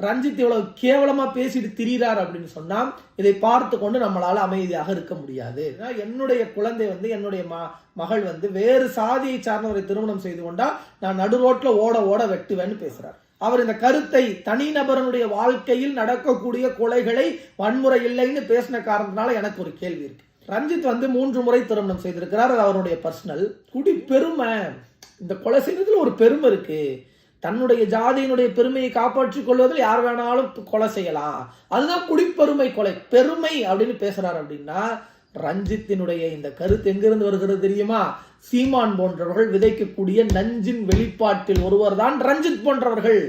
ரஞ்சித் இவ்வளவு கேவலமா பேசிட்டு திரிகிறார் அப்படின்னு சொன்னா இதை பார்த்து கொண்டு நம்மளால அமைதியாக இருக்க முடியாது. என்னுடைய குழந்தை என்னுடைய மகள் வேறு சாதியை சார்ந்தவரை திருமணம் செய்து கொண்டா நான் நடு ரோட்ல ஓட ஓட வெட்டுவேன்னு பேசுறார். அவர் இந்த கருத்தை தனிநபரனுடைய வாழ்க்கையில் நடக்கக்கூடிய கொலைகளை வன்முறை இல்லைன்னு பேசின காரணத்தினால எனக்கு ஒரு கேள்வி இருக்கு. ரஞ்சித் 3 முறை திருமணம் செய்திருக்கிறார், அது அவருடைய பர்சனல். குடி பெருமை, இந்த கொலை செய்யறதுல ஒரு பெருமை இருக்கு. தன்னுடைய ஜாதியினுடைய பெருமையை காப்பாற்றிக் கொள்வதில் யார் வேணாலும் கொலை செய்யலாம், அதுதான் குடிப்பெருமை கொலை. பெருமை அப்படின்னு பேசுறாரு அப்படின்னா ரஞ்சித்தினுடைய இந்த கருத்து எங்கிருந்து வருகிறது தெரியுமா? சீமான் போன்றவர்கள் விதைக்கக்கூடிய நஞ்சின் வெளிப்பாட்டில் ஒருவர் தான் ரஞ்சித் போன்றவர்கள்.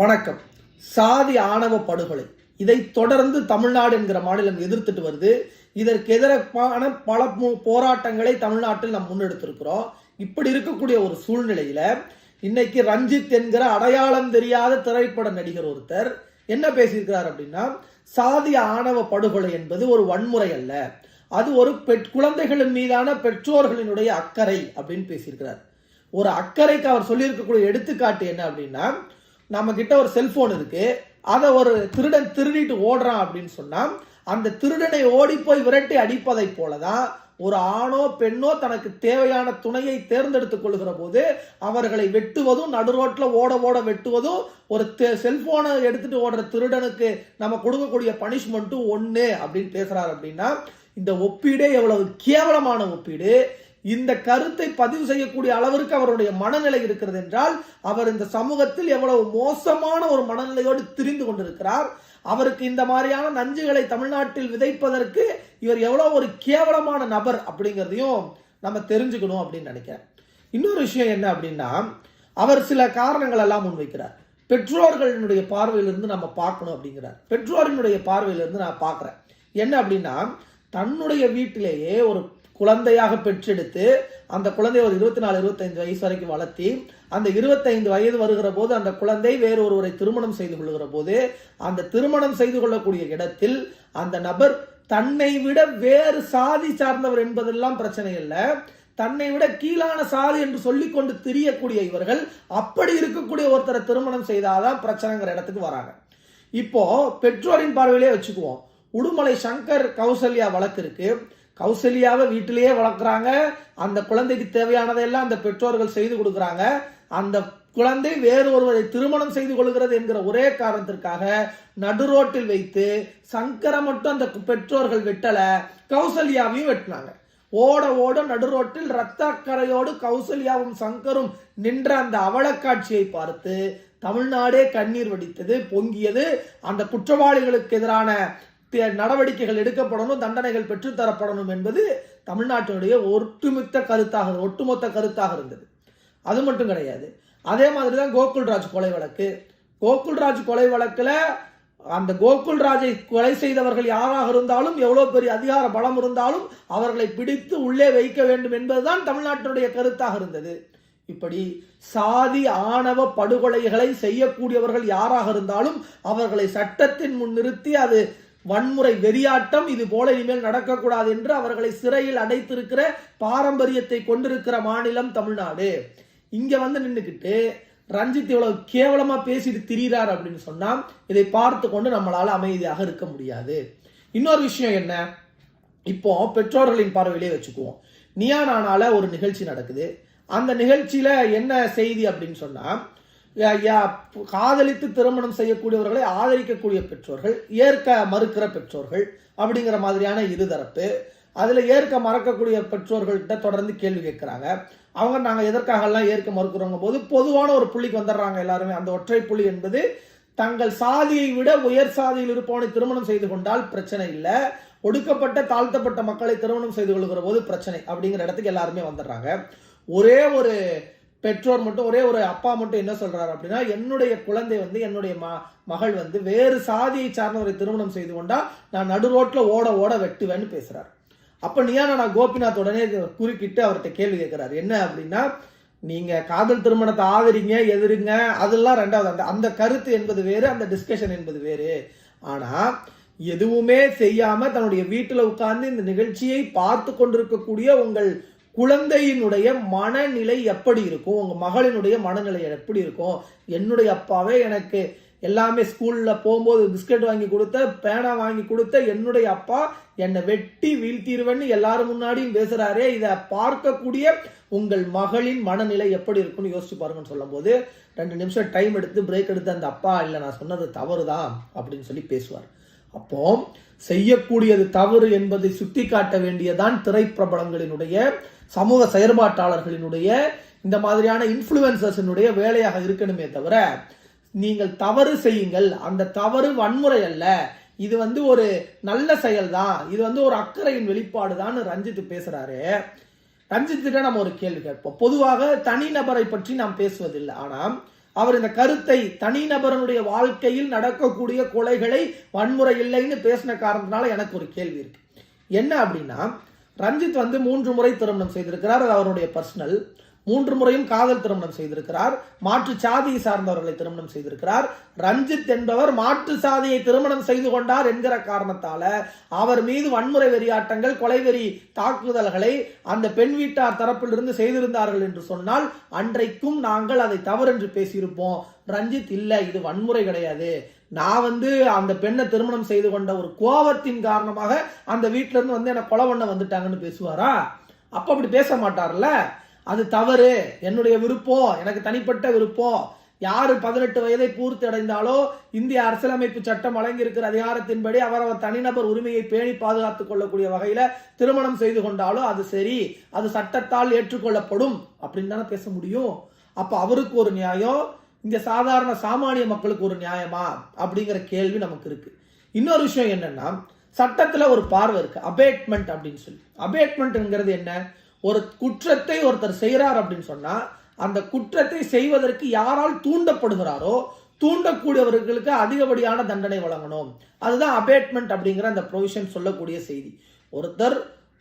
வணக்கம். சாதி ஆணவ படுகொலை இதை தொடர்ந்து தமிழ்நாடு என்கிற மாநிலம் எதிர்த்துட்டு வருது. இதற்கு எதிரான பல போராட்டங்களை தமிழ்நாட்டில் நாம் முன்னெடுத்திருக்கிறோம். இப்படி இருக்கக்கூடிய ஒரு சூழ்நிலையில இன்னைக்கு ரஞ்சித் என்கிற அடையாளம் தெரியாத திரைப்பட நடிகர் ஒருத்தர் என்ன பேசியிருக்கிறார் அப்படின்னா, சாதி ஆணவ படுகொலை என்பது ஒரு வன்முறை அல்ல, அது ஒரு குழந்தைகளின் மீதான பெற்றோர்களினுடைய அக்கறை அப்படின்னு பேசியிருக்கிறார். ஒரு அக்கறைக்கு அவர் சொல்லியிருக்கக்கூடிய எடுத்துக்காட்டு என்ன அப்படின்னா, நம்ம கிட்ட ஒரு செல்போன் இருக்கு, அதை ஒரு திருடன் திருடிட்டு ஓடுறான் அப்படின்னு சொன்னா அந்த திருடனை ஓடி போய் விரட்டி அடிப்பதை போலதான் ஒரு ஆணோ பெண்ணோ தனக்கு தேவையான துணையை தேர்ந்தெடுத்துக் கொள்கிற போது அவர்களை வெட்டுவதும் நடு ரோட்ல ஓட ஓட வெட்டுவதும் ஒரு செல்போனை எடுத்துட்டு ஓடுற திருடனுக்கு நம்ம கொடுக்கக்கூடிய பனிஷ்மெண்ட்டும் ஒண்ணு அப்படின்னு பேசுறாரு. அப்படின்னா இந்த ஒப்பீடே எவ்வளவு கேவலமான ஒப்பீடு. இந்த கருத்தை பதிவு செய்யக்கூடிய அளவிற்கு அவருடைய மனநிலை இருக்கிறது என்றால் அவர் இந்த சமூகத்தில் எவ்வளவு மோசமான ஒரு மனநிலையோடு திரிந்து கொண்டிருக்கிறார். அவருக்கு இந்த மாதிரியான நஞ்சுகளை தமிழ்நாட்டில் விதைப்பதற்கு இவர் எவ்வளவு ஒரு கேவலமான நபர் அப்படிங்கிறதையும் நம்ம தெரிஞ்சுக்கணும் அப்படின்னு நினைக்கிறேன். இன்னொரு விஷயம் என்ன அப்படின்னா, அவர் சில காரணங்கள் எல்லாம் முன்வைக்கிறார். பெற்றோர்களினுடைய பார்வையிலிருந்து நம்ம பார்க்கணும் அப்படிங்கிறார். பெற்றோரினுடைய பார்வையிலிருந்து நான் பார்க்கிறேன் என்ன அப்படின்னா, தன்னுடைய வீட்டிலேயே ஒரு குழந்தையாக பெற்றெடுத்து அந்த குழந்தை ஒரு 24-25 வயசு வரைக்கும் வளர்த்தி அந்த 25 வயது வருகிற போது அந்த குழந்தை வேறு ஒருவரை திருமணம் செய்து கொள்கிற போது அந்த திருமணம் செய்து கொள்ளக்கூடிய இடத்தில் அந்த நபர் தன்னை விட வேறு சாதி சார்ந்தவர் என்பதெல்லாம் பிரச்சனை இல்லை, தன்னை விட கீழான சாதி என்று சொல்லிக் கொண்டு திரியக்கூடிய இவர்கள் அப்படி இருக்கக்கூடிய ஒருத்தரை திருமணம் செய்தாதான் பிரச்சனைங்கிற இடத்துக்கு வராங்க. இப்போ பெற்றோரின் பார்வையிலே வச்சுக்குவோம். உடுமலை சங்கர் கௌசல்யா வழக்கு இருக்கு. கௌசல்யாவை வீட்டிலேயே வளர்க்குறாங்க, அந்த குழந்தைக்கு தேவையானதையெல்லாம் அந்த பெற்றோர்கள் செய்து கொடுக்குறாங்க. அந்த குழந்தை வேறு ஒருவரை திருமணம் செய்து கொள்கிறது என்கிற ஒரே காரணத்திற்காக நடு ரோட்டில் வைத்து சங்கரை மட்டும் அந்த பெற்றோர்கள் வெட்டல, கௌசல்யாவையும் வெட்டினாங்க. ஓட ஓட நடு ரோட்டில் ரத்தக்கரையோடு கௌசல்யாவும் சங்கரும் நின்ற அந்த அவலக்காட்சியை பார்த்து தமிழ்நாடே கண்ணீர் வடித்தது, பொங்கியது. அந்த குற்றவாளிகளுக்கு எதிரான நடவடிக்கைகள் எடுக்கப்படணும், தண்டனைகள் பெற்றுத்தரப்படணும் என்பது தமிழ்நாட்டினுடைய ஒட்டுமொத்த கருத்தாக இருந்தது. அது மட்டும் கிடையாது. அதே மாதிரிதான் கோகுல்ராஜ் கொலை வழக்கு. கோகுல்ராஜ் கொலை வழக்குல அந்த கோகுல்ராஜை கொலை செய்தவர்கள் யாராக இருந்தாலும் எவ்வளவு பெரிய அதிகார பலம் இருந்தாலும் அவர்களை பிடித்து உள்ளே வைக்க வேண்டும் என்பதுதான் தமிழ்நாட்டினுடைய கருத்தாக இருந்தது. இப்படி சாதி ஆணவ படுகொலைகளை செய்யக்கூடியவர்கள் யாராக இருந்தாலும் அவர்களை சட்டத்தின் முன் நிறுத்தி அது வன்முறை வெறியாட்டம், இது போல இனிமேல் நடக்கக்கூடாது என்று அவர்களை சிறையில் அடைத்திருக்கிற பாரம்பரியத்தை கொண்டிருக்கிற மாநிலம் தமிழ்நாடு. இங்க நின்றுக்கிட்டு ரஞ்சித் இவ்வளவு கேவலமா பேசிட்டு திரிகிறார் அப்படின்னு சொன்னா இதை பார்த்து கொண்டு நம்மளால அமைதியாக இருக்க முடியாது. இன்னொரு விஷயம் என்ன, இப்போ பெற்றோர்களின் பார்வையிலே வச்சுக்குவோம். நியா நானால ஒரு நிகழ்ச்சி நடக்குது. அந்த நிகழ்ச்சியில என்ன செய்தி அப்படின்னு சொன்னா, காதலித்து திருமணம் செய்யக்கூடியவர்களை ஆதரிக்கக்கூடிய பெற்றோர்கள், ஏற்க மறுக்கிற பெற்றோர்கள் அப்படிங்கிற மாதிரியான இருதரப்பு. அதுல ஏற்க மறக்கக்கூடிய பெற்றோர்கள்ட்ட தொடர்ந்து கேள்வி கேட்கிறாங்க. அவங்க நாங்க எதற்காக எல்லாம் ஏற்க மறுக்கிறோங்க போது பொதுவான ஒரு புள்ளிக்கு வந்துடுறாங்க எல்லாருமே. அந்த ஒற்றை புள்ளி என்பது, தங்கள் சாதியை விட உயர் சாதியில் இருப்பவனை திருமணம் செய்து கொண்டால் பிரச்சனை இல்லை, ஒடுக்கப்பட்ட தாழ்த்தப்பட்ட மக்களை திருமணம் செய்து கொள்கிற போது பிரச்சனை அப்படிங்கிற இடத்துக்கு எல்லாருமே வந்துடுறாங்க. ஒரே ஒரு பெற்றோர் மட்டும், ஒரே ஒரு அப்பா மட்டும் என்ன சொல்றாரு அப்படின்னா, என்னுடைய குழந்தை என்னுடைய மகள் வேறு சாதியை சார்ந்தவரை திருமணம் செய்து கொண்டா நான் நடு ரோட்ல ஓட ஓட வெட்டுவேன்னு பேசுறாரு. அப்ப நான் கோபிநாத் உடனே குறுக்கிட்டு அவர்கிட்ட கேள்வி கேட்கிறாரு. என்ன அப்படின்னா, நீங்க காதல் திருமணத்தை ஆதரிங்க எதிருங்க அதெல்லாம் ரெண்டாவது, அந்த கருத்து என்பது வேறு, அந்த டிஸ்கஷன் என்பது வேறு. ஆனா எதுவுமே செய்யாம தன்னுடைய வீட்டுல உட்கார்ந்து இந்த நிகழ்ச்சியை பார்த்து கொண்டிருக்கக்கூடிய உங்கள் குழந்தையினுடைய மனநிலை எப்படி இருக்கும், உங்க மகளினுடைய மனநிலை எப்படி இருக்கும்? என்னுடைய அப்பாவே எனக்கு எல்லாமே ஸ்கூல்ல போகும்போது பிஸ்கட் வாங்கி கொடுத்த, பேனா வாங்கி கொடுத்த என்னுடைய அப்பா என்னை வெட்டி வீழ்த்திடுவேன்னு எல்லாரும் முன்னாடியும் பேசுறாரே, இதை பார்க்கக்கூடிய உங்கள் மகளின் மனநிலை எப்படி இருக்குன்னு யோசிச்சு பாருங்கன்னு சொல்லும் போது 2 நிமிஷம் டைம் எடுத்து பிரேக் எடுத்து அந்த அப்பா இல்லை நான் சொன்னது தவறுதான் அப்படின்னு சொல்லி பேசுவார். அப்போ செய்யக்கூடியது தவறு என்பதை சுட்டி காட்ட வேண்டியதான் திரைப்பிரபலங்களினுடைய, சமூக செயற்பாட்டாளர்களினுடைய, இந்த மாதிரியான இன்ஃப்ளூயன்சர்ஸினுடைய வேலையாக இருக்கணுமே தவிர, நீங்கள் தவறு செய்யுங்கள், அந்த தவறு வன்முறை அல்ல, இது ஒரு நல்ல செயல் தான், இது ஒரு அக்கறையின் வெளிப்பாடு தான் ரஞ்சித் பேசுறாரு. ரஞ்சித்திட்ட நம்ம ஒரு கேள்வி கேட்போம். பொதுவாக தனிநபரை பற்றி நாம் பேசுவதில்லை, ஆனால் அவர் இந்த கருத்தை தனிநபரனுடைய வாழ்க்கையில் நடக்கக்கூடிய கொலைகளை வன்முறை இல்லைன்னு பேசின காரணத்தினால எனக்கு ஒரு கேள்வி இருக்கு. என்ன அப்படின்னா, ரஞ்சித் 3 முறை திருமணம் செய்திருக்கிறார், அது அவருடைய பர்சனல். 3 முறையும் காதல் திருமணம் செய்திருக்கிறார், மாற்று சாதியை சார்ந்தவர்களை திருமணம் செய்திருக்கிறார். ரஞ்சித் என்பவர் மாற்று சாதியை திருமணம் செய்து கொண்டார் என்கிற காரணத்தால அவர் மீது வன்முறை வெறியாட்டங்கள், கொலைவெறி தாக்குதல்களை அந்த பெண் வீட்டார் தரப்பிலிருந்து செய்திருந்தார்கள் என்று சொன்னால் அன்றைக்கும் நாங்கள் அதை தவறு என்று பேசியிருப்போம். ரஞ்சித் இல்ல, இது வன்முறை கிடையாது, நான் அந்த பெண்ணை திருமணம் செய்து கொண்ட ஒரு கோபத்தின் காரணமாக அந்த வீட்டுல இருந்து என்ன கொலை பண்ண வந்துட்டாங்கன்னு பேசுவாரா? அப்ப அப்படி பேச மாட்டார்ல. அது தவறு, என்னுடைய விருப்பம், எனக்கு தனிப்பட்ட விருப்பம். யாரு 18 வயதை பூர்த்தி அடைந்தாலோ இந்திய அரசியலமைப்பு சட்டம் வழங்கியிருக்கிற அதிகாரத்தின்படி அவரவர் தனிநபர் உரிமையை பேணி பாதுகாத்துக் கொள்ளக்கூடிய வகையில திருமணம் செய்து கொண்டாலோ அது சரி, அது சட்டத்தால் ஏற்றுக்கொள்ளப்படும் அப்படின்னு தானே பேச முடியும். அப்ப அவருக்கு ஒரு நியாயம், இந்த சாதாரண சாமானிய மக்களுக்கு ஒரு நியாயமா அப்படிங்கிற கேள்வி நமக்கு இருக்கு. இன்னொரு விஷயம் என்னன்னா, சட்டத்துல ஒரு பார்வை இருக்கு, அபேட்மெண்ட் அப்படின்னு சொல்லி. அபேட்மெண்ட்ங்கிறது என்ன? ஒரு குற்றத்தை ஒருத்தர் செய்யறார் அப்படின்னு சொன்னா அந்த குற்றத்தை செய்வதற்கு யாரால் தூண்டப்படுகிறாரோ தூண்டக்கூடியவர்களுக்கு அதிகப்படியான தண்டனை வழங்கணும். அதுதான் அபேட்மெண்ட் அப்படிங்கிற அந்த ப்ரொவிஷன் சொல்லக்கூடிய செய்தி. ஒருத்தர்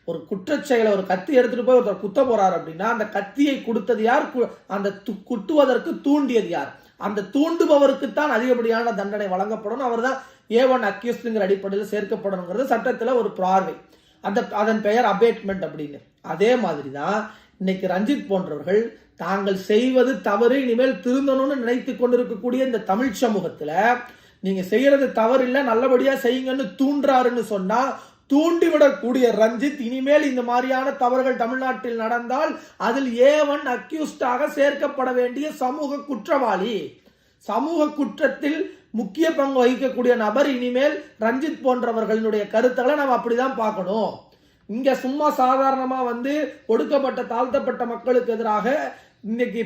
ஒரு குற்றச்செயலை, ஒரு கத்தி எடுத்துட்டு போய் ஒருத்தர் குத்த போறார் அப்படின்னா அந்த கத்தியை கொடுத்தது யார், அந்த குட்டுவதற்கு தூண்டியது யார், அந்த தூண்டுபவருக்கு தான் அதிகப்படியான தண்டனை வழங்கப்படும். அவர் தான் A1 அக்யூஸ்டுங்கிற அடிப்படையில் சேர்க்கப்படணுங்கிறது சட்டத்துல ஒரு பார்வை. அதன் பெயர் அபேட்மெண்ட் அப்படின்னு. அதே மாதிரிதான் இன்னைக்கு ரஞ்சித் போன்றவர்கள் தாங்கள் செய்வது தவறு, இனிமேல் திருந்தணும்னு நினைத்து கொண்டிருக்கக்கூடிய இந்த தமிழ் சமூகத்துல நீங்க செய்யறது தவறு இல்ல, நல்லபடியா செய்யுங்கன்னு தூண்டுறாருன்னு சொன்னா, தூண்டிவிடக்கூடிய ரஞ்சித் இனிமேல் இந்த மாதிரியான தவறுகள் தமிழ்நாட்டில் நடந்தால் அதில் A1 அக்யூஸ்டாக சேர்க்கப்பட வேண்டிய சமூக குற்றவாளி. சமூக குற்றத்தில் முக்கிய பங்கு வகிக்கக்கூடிய நபர் இனிமேல் ரஞ்சித் போன்றவர்களுடைய கருத்துக்களை நம்ம அப்படிதான் பார்க்கணும். இங்க சும்மா சாதாரணமா ஒடுக்கப்பட்ட தாழ்த்தப்பட்ட மக்களுக்கு எதிராக இன்னைக்கு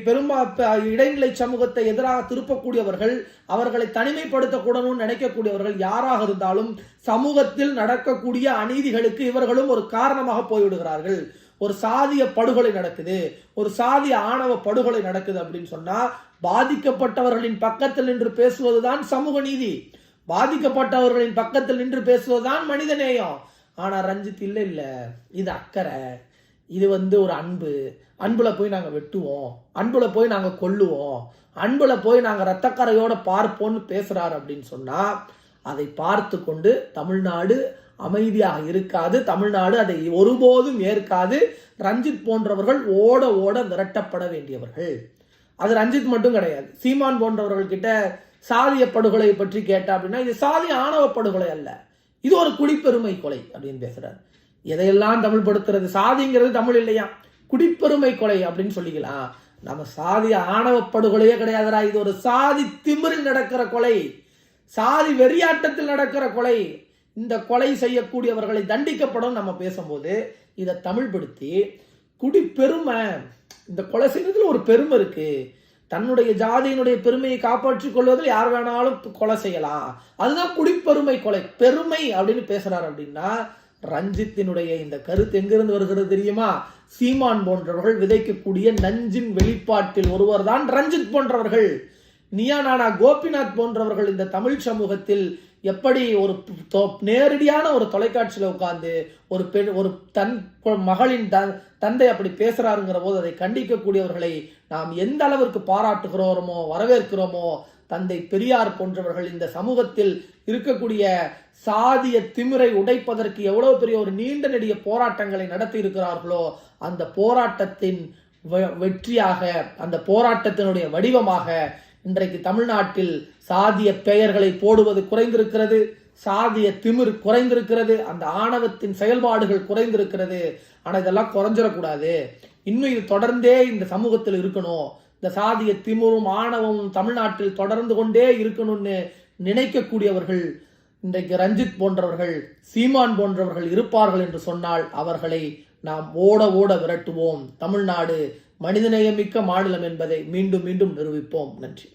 இடைநிலை சமூகத்தை எதிராக திருப்பக்கூடியவர்கள், அவர்களை தனிமைப்படுத்தக்கூடணும்னு நினைக்கக்கூடியவர்கள் யாராக இருந்தாலும் சமூகத்தில் நடக்கக்கூடிய அநீதிகளுக்கு இவர்களும் ஒரு காரணமாக போய்விடுகிறார்கள். ஒரு சாதிய படுகொலை நடக்குது, ஒரு சாதிய ஆணவ படுகொலை நடக்குது அப்படின்னு சொன்னா பாதிக்கப்பட்டவர்களின் பக்கத்தில் நின்று பேசுவதுதான் சமூக நீதி, பாதிக்கப்பட்டவர்களின் பக்கத்தில் நின்று பேசுவதுதான் மனித நேயம். ஆனா ரஞ்சித் இல்ல, இது அக்கறை, இது ஒரு அன்பு, அன்புல போய் நாங்க வெட்டுவோம், அன்புல போய் நாங்க கொல்லுவோம், அன்புல போய் நாங்க ரத்தக்கரையோட பார்ப்போம்னு பேசுறாரு அப்படின்னு சொன்னா அதை பார்த்து கொண்டு தமிழ்நாடு அமைதியாக இருக்காது, தமிழ்நாடு அதை ஒருபோதும் ஏற்காது. ரஞ்சித் போன்றவர்கள் ஓட ஓட விரட்டப்பட வேண்டியவர்கள். அது ரஞ்சித் மட்டும் கிடையாது, சீமான் போன்றவர்கள் கிட்ட சாதிய படுகொலை பற்றி கேட்டா அப்படின்னா இது சாதி ஆணவ படுகொலை அல்ல, இது ஒரு குடிப்பெருமை கொலை அப்படின்னு பேசுறாரு. எதையெல்லாம் தமிழ் படுத்துறது, சாதிங்கிறது தமிழ் இல்லையா, குடிப்பெருமை கொலை அப்படின்னு சொல்லிக்கலாம். நம்ம சாதி ஆணவ படுகொலையே கிடையாதுடா, இது ஒரு சாதி திமிரில் நடக்கிற கொலை, சாதி வெறியாட்டத்தில் நடக்கிற கொலை. இந்த கொலை செய்யக்கூடியவர்களை தண்டிக்கப்படும் நம்ம பேசும்போது இதை தமிழ்படுத்தி குடிப்பெருமை, இந்த கொலை செய்யறதுல ஒரு பெருமை இருக்கு, தன்னுடைய ஜாதியினுடைய பெருமையை காப்பாற்றிக் கொள்வதில் யார் வேணாலும் கொலை செய்யலாம், அதுதான் குடிப்பெருமை கொலை. பெருமை அப்படின்னு பேசுறாரு அப்படின்னா ரஞ்சித்தினுடைய இந்த கருத்து எங்கிருந்து வருகிறது தெரியுமா? சீமான் போன்றவர்கள் விதைக்கக்கூடிய நஞ்சின் வெளிப்பாட்டில் ஒருவர் தான் ரஞ்சித் போன்றவர்கள். நியானானா கோபிநாத் போன்றவர்கள் இந்த தமிழ் சமூகத்தில் எப்படி ஒரு நேரடியான ஒரு தொலைக்காட்சியில உட்கார்ந்து ஒரு தன் மகளின் தந்தை அப்படி பேசுறாருங்கிற போது அதை கண்டிக்கக்கூடியவர்களை நாம் எந்த அளவிற்கு பாராட்டுகிறோமோ வரவேற்கிறோமோ தந்தை பெரியார் போன்றவர்கள் இந்த சமூகத்தில் இருக்கக்கூடிய சாதிய திமிரை உடைப்பதற்கு எவ்வளவு பெரிய ஒரு நீண்ட நெடிய போராட்டங்களை நடத்தி இருக்கிறார்களோ அந்த போராட்டத்தின் வெற்றியாக, அந்த போராட்டத்தினுடைய வடிவமாக இன்றைக்கு தமிழ்நாட்டில் சாதிய பெயர்களை போடுவது குறைந்திருக்கிறது, சாதிய திமிர் குறைந்திருக்கிறது, அந்த ஆணவத்தின் செயல்பாடுகள் குறைந்திருக்கிறது. ஆனா இதெல்லாம் குறைஞ்சிடக்கூடாது, இன்னும் இது தொடர்ந்தே இந்த சமூகத்தில் இருக்கணும், இந்த சாதிய திமிரும் ஆணவமும் தமிழ்நாட்டில் தொடர்ந்து கொண்டே இருக்கணும்னு நினைக்கக்கூடியவர்கள் இன்றைக்கு ரஞ்சித் போன்றவர்கள், சீமான் போன்றவர்கள் இருப்பார்கள் என்று சொன்னால் அவர்களை நாம் ஓட ஓட விரட்டுவோம். தமிழ்நாடு மனிதநேயமிக்க மாநிலம் என்பதை மீண்டும் மீண்டும் நிரூபிப்போம். நன்றி.